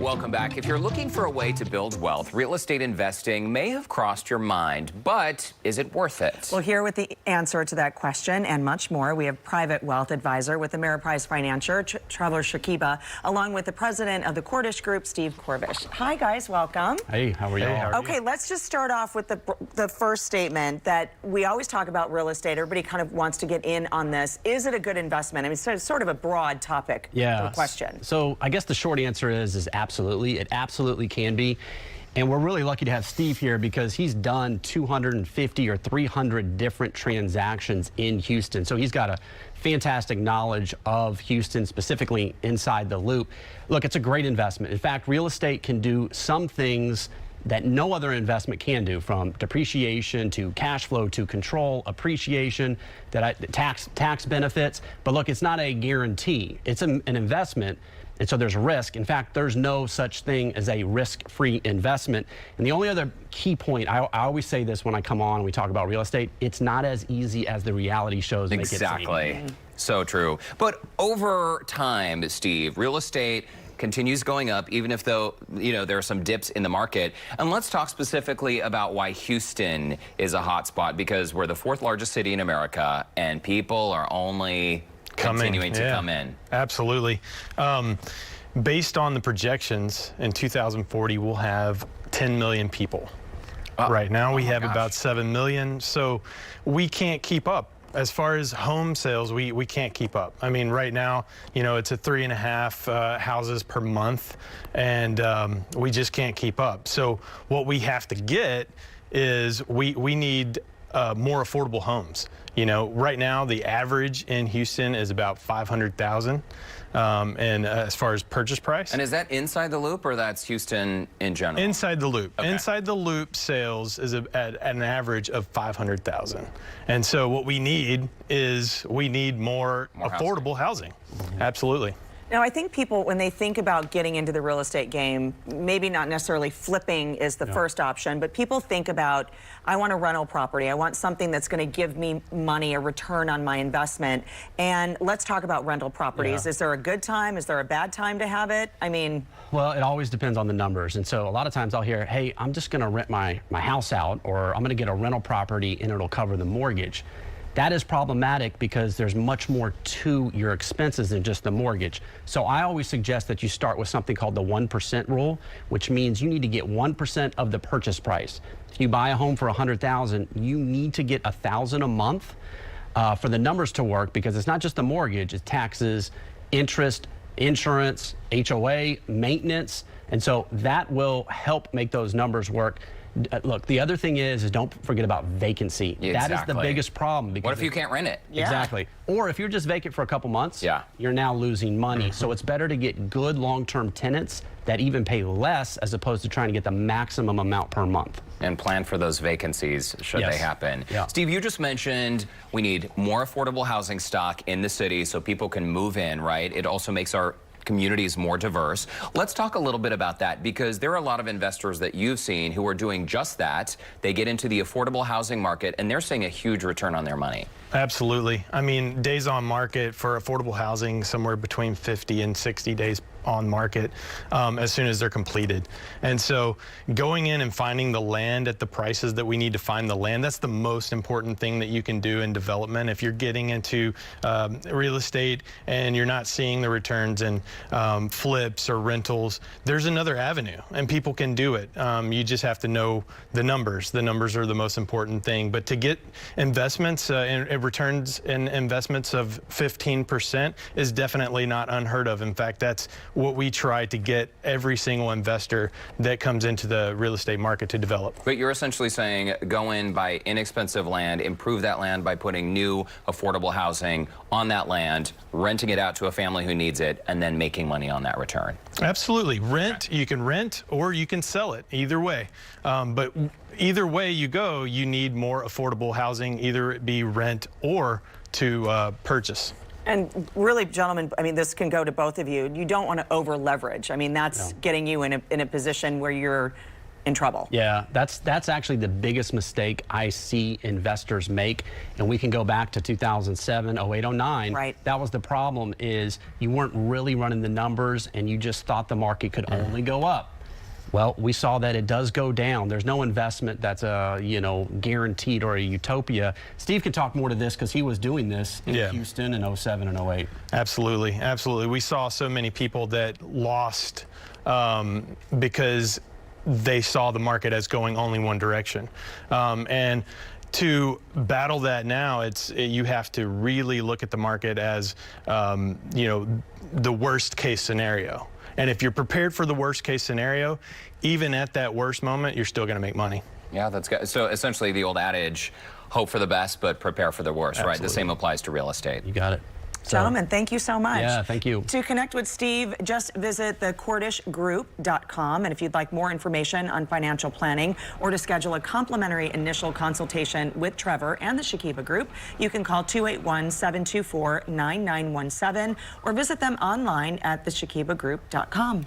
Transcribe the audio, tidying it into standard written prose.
Welcome back. If you're looking for a way to build wealth, real estate investing may have crossed your mind, but is it worth it? Well, here with the answer to that question and much more, we have private wealth advisor with Ameriprise Financial, Traveler Shakiba, along with the president of the Cordish Group, Steve Corbish. Hi, guys. Welcome. Hey, how are you? Hey, okay, let's just start off with the first statement that we always talk about real estate. Everybody kind of wants to get in on this. Is it a good investment? I mean, it's sort of a broad topic question. So I guess the short answer is absolutely. It absolutely can be. And we're really lucky to have Steve here because he's done 250 or 300 different transactions in Houston. So he's got a fantastic knowledge of Houston, specifically inside the loop. Look, it's a great investment. In fact, real estate can do some things that no other investment can do, from depreciation to cash flow to control, appreciation, tax benefits. But look, it's not a guarantee. It's an investment. And so there's risk. In fact, there's no such thing as a risk-free investment. And the only other key point, I always say this when I come on and we talk about real estate, it's not as easy as the reality shows make it seem. Exactly. So true. But over time, Steve, real estate continues going up, even if there are some dips in the market. And let's talk specifically about why Houston is a hot spot, because we're the fourth largest city in America and people are only continuing to come in. Absolutely. Based on the projections, in 2040 we'll have 10 million people. Right now we have about 7 million, so we can't keep up. As far as home sales, we can't keep up. I mean, right now, it's a 3.5 houses per month, and we just can't keep up. So what we have to get is we need more affordable homes. Right now the average in Houston is about $500,000, and as far as purchase price. And is that inside the loop, or that's Houston in general? Inside the loop. Okay. Inside the loop sales is at an average of $500,000. And so what we need is more affordable housing. Absolutely. Now, I think people, when they think about getting into the real estate game, maybe not necessarily flipping is the first option, but people think about, I want a rental property. I want something that's going to give me money, a return on my investment. And let's talk about rental properties. Is there a good time? Is there a bad time to have it? I mean... Well, it always depends on the numbers. And so a lot of times I'll hear, hey, I'm just going to rent my house out, or I'm going to get a rental property and it'll cover the mortgage. That is problematic because there's much more to your expenses than just the mortgage. So I always suggest that you start with something called the 1% rule, which means you need to get 1% of the purchase price. If you buy a home for $100,000, you need to get $1,000 a month for the numbers to work, because it's not just the mortgage, it's taxes, interest, insurance, HOA, maintenance. And so that will help make those numbers work. Look, the other thing is don't forget about vacancy. Exactly. That is the biggest problem. Because what if you can't rent it? Exactly. Or if you're just vacant for a couple months, you're now losing money. So it's better to get good long-term tenants that even pay less, as opposed to trying to get the maximum amount per month. And plan for those vacancies should they happen. Steve, you just mentioned we need more affordable housing stock in the city so people can move in, right? It also makes our communities more diverse. Let's talk a little bit about that, because there are a lot of investors that you've seen who are doing just that. They get into the affordable housing market and they're seeing a huge return on their money. Absolutely. I mean, days on market for affordable housing, somewhere between 50 and 60 days on market as soon as they're completed. And so going in and finding the land at the prices that we need to find the land, that's the most important thing that you can do in development. If you're getting into real estate and you're not seeing the returns in flips or rentals, there's another avenue and people can do it. You just have to know the numbers. The numbers are the most important thing. But to get investments and returns in investments of 15% is definitely not unheard of. In fact, that's what we try to get every single investor that comes into the real estate market to develop. But you're essentially saying go in, buy inexpensive land, improve that land by putting new affordable housing on that land, renting it out to a family who needs it, and then making money on that return. Absolutely. Rent, you can rent or you can sell it, either way. But either way you go, you need more affordable housing, either it be rent or to purchase. And really, gentlemen, I mean, this can go to both of you. You don't want to over leverage. I mean, that's getting you in a position where you're in trouble. Yeah, that's actually the biggest mistake I see investors make. And we can go back to 2007, 08, 09. Right. That was the problem, is you weren't really running the numbers and you just thought the market could only go up. Well, we saw that it does go down. There's no investment that's guaranteed or a utopia. Steve can talk more to this because he was doing this in Houston in 07 and 08. Absolutely, absolutely. We saw so many people that lost because they saw the market as going only one direction. And to battle that now, you have to really look at the market as the worst case scenario. And if you're prepared for the worst case scenario, even at that worst moment, you're still going to make money. Yeah, that's good. So essentially the old adage, hope for the best, but prepare for the worst, Absolutely. right? The same applies to real estate. You got it. Gentlemen, thank you so much. Yeah, thank you. To connect with Steve, just visit thecordishgroup.com. And if you'd like more information on financial planning or to schedule a complimentary initial consultation with Trevor and the Shakiba Group, you can call 281-724-9917 or visit them online at theshakibagroup.com.